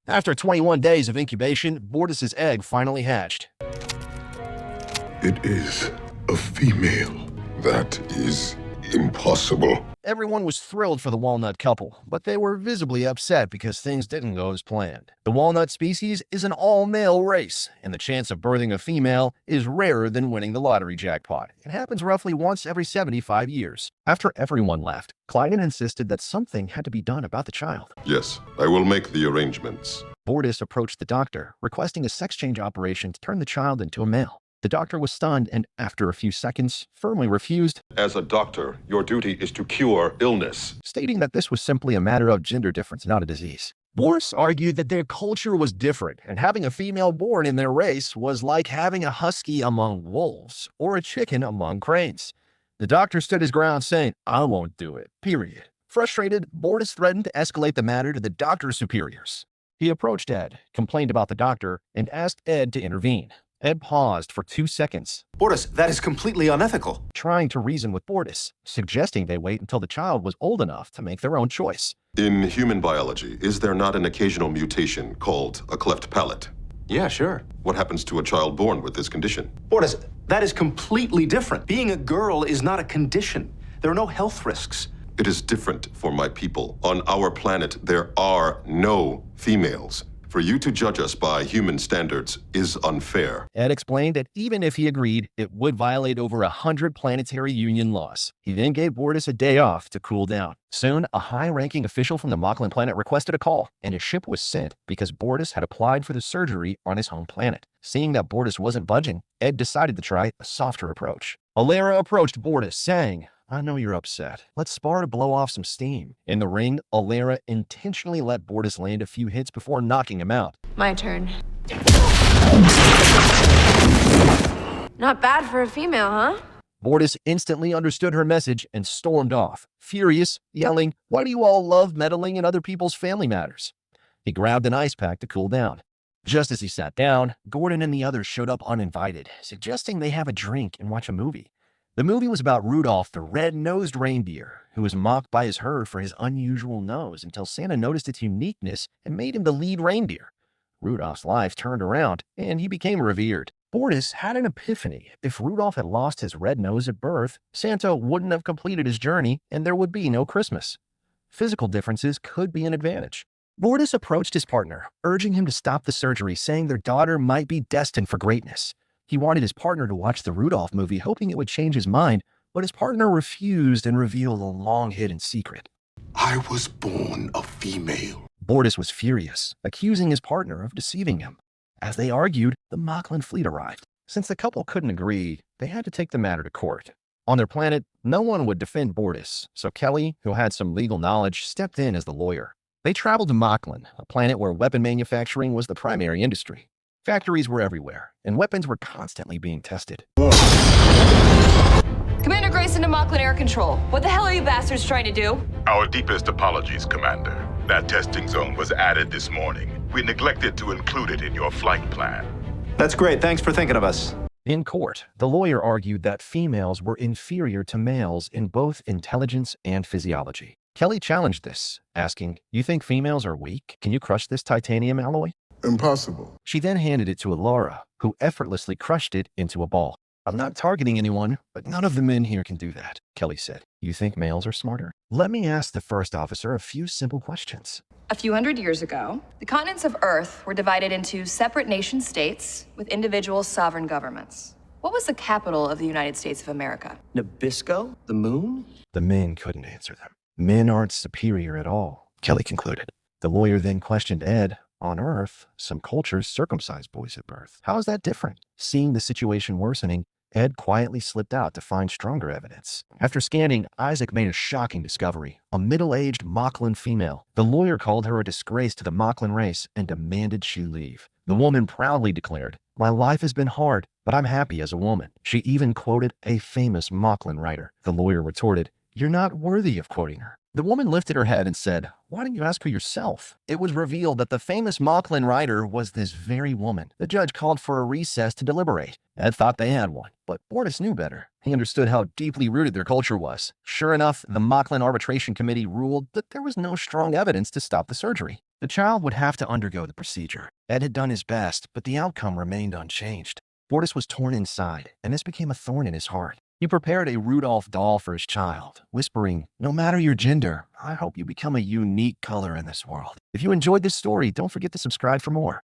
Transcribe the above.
After 21 days of incubation, Bortus's egg finally hatched. It is a female. That is impossible. Everyone was thrilled for the walnut couple, but they were visibly upset because things didn't go as planned. The walnut species is an all-male race, and the chance of birthing a female is rarer than winning the lottery jackpot. It happens roughly once every 75 years. After everyone left, Clyden insisted that something had to be done about the child. Yes, I will make the arrangements. Bortus approached the doctor, requesting a sex change operation to turn the child into a male. The doctor was stunned and, after a few seconds, firmly refused. As a doctor, your duty is to cure illness. Stating that this was simply a matter of gender difference, not a disease. Bortus argued that their culture was different, and having a female born in their race was like having a husky among wolves or a chicken among cranes. The doctor stood his ground, saying, "I won't do it, period." Frustrated, Bortus threatened to escalate the matter to the doctor's superiors. He approached Ed, complained about the doctor, and asked Ed to intervene. Ed paused for 2 seconds, Bortus, that is completely unethical. trying to reason with Bortus, suggesting they wait until the child was old enough to make their own choice. In human biology, is there not an occasional mutation called a cleft palate? Yeah, sure. What happens to a child born with this condition? Bortus, that is completely different. Being a girl is not a condition. There are no health risks. It is different for my people. On our planet, there are no females. For you to judge us by human standards is unfair. Ed explained that even if he agreed, it would violate over 100 planetary union laws. He then gave Bortus a day off to cool down. Soon, a high-ranking official from the Moclan planet requested a call, and a ship was sent because Bortus had applied for the surgery on his home planet. Seeing that Bortus wasn't budging, Ed decided to try a softer approach. Alara approached Bortus, saying, "I know you're upset. Let's spar to blow off some steam." In the ring, Alara intentionally let Bortus land a few hits before knocking him out. My turn. Not bad for a female, huh? Bortus instantly understood her message and stormed off, furious, yelling, "Why do you all love meddling in other people's family matters?" He grabbed an ice pack to cool down. Just as he sat down, Gordon and the others showed up uninvited, suggesting they have a drink and watch a movie. The movie was about Rudolph the red-nosed reindeer, who was mocked by his herd for his unusual nose until Santa noticed its uniqueness and made him the lead reindeer. Rudolph's life turned around, and he became revered. Bortus had an epiphany. If Rudolph had lost his red nose at birth, Santa wouldn't have completed his journey, and there would be no Christmas. Physical differences could be an advantage. Bortus approached his partner, urging him to stop the surgery, saying their daughter might be destined for greatness. He wanted his partner to watch the Rudolph movie, hoping it would change his mind, but his partner refused and revealed a long-hidden secret. I was born a female. Bortus was furious, accusing his partner of deceiving him. As they argued, the Moclan fleet arrived. Since the couple couldn't agree, they had to take the matter to court. On their planet, no one would defend Bortus, so Kelly, who had some legal knowledge, stepped in as the lawyer. They traveled to Moclan, a planet where weapon manufacturing was the primary industry. Factories were everywhere, and weapons were constantly being tested. Commander Grayson to Moclan Air Control. What the hell are you bastards trying to do? Our deepest apologies, Commander. That testing zone was added this morning. We neglected to include it in your flight plan. That's great. Thanks for thinking of us. In court, the lawyer argued that females were inferior to males in both intelligence and physiology. Kelly challenged this, asking, "You think females are weak? Can you crush this titanium alloy?" Impossible. She then handed it to Alara, who effortlessly crushed it into a ball. "I'm not targeting anyone, but none of the men here can do that," Kelly said. "You think males are smarter? Let me ask the first officer a few simple questions." A few hundred years ago, the continents of Earth were divided into separate nation-states with individual sovereign governments. What was the capital of the United States of America? Nabisco? The moon? The men couldn't answer them. "Men aren't superior at all," Kelly concluded. The lawyer then questioned Ed. "On Earth, some cultures circumcise boys at birth. How is that different?" Seeing the situation worsening, Ed quietly slipped out to find stronger evidence. After scanning, Isaac made a shocking discovery: a middle-aged Moclan female. The lawyer called her a disgrace to the Moclan race and demanded she leave. The woman proudly declared, "My life has been hard, but I'm happy as a woman." She even quoted a famous Moclan writer. The lawyer retorted, "You're not worthy of quoting her." The woman lifted her head and said, "Why don't you ask her yourself?" It was revealed that the famous Moclan writer was this very woman. The judge called for a recess to deliberate. Ed thought they had one, but Bortus knew better. He understood how deeply rooted their culture was. Sure enough, the Moclan Arbitration Committee ruled that there was no strong evidence to stop the surgery. The child would have to undergo the procedure. Ed had done his best, but the outcome remained unchanged. Fortis was torn inside, and this became a thorn in his heart. He prepared a Rudolph doll for his child, whispering, "No matter your gender, I hope you become a unique color in this world." If you enjoyed this story, don't forget to subscribe for more.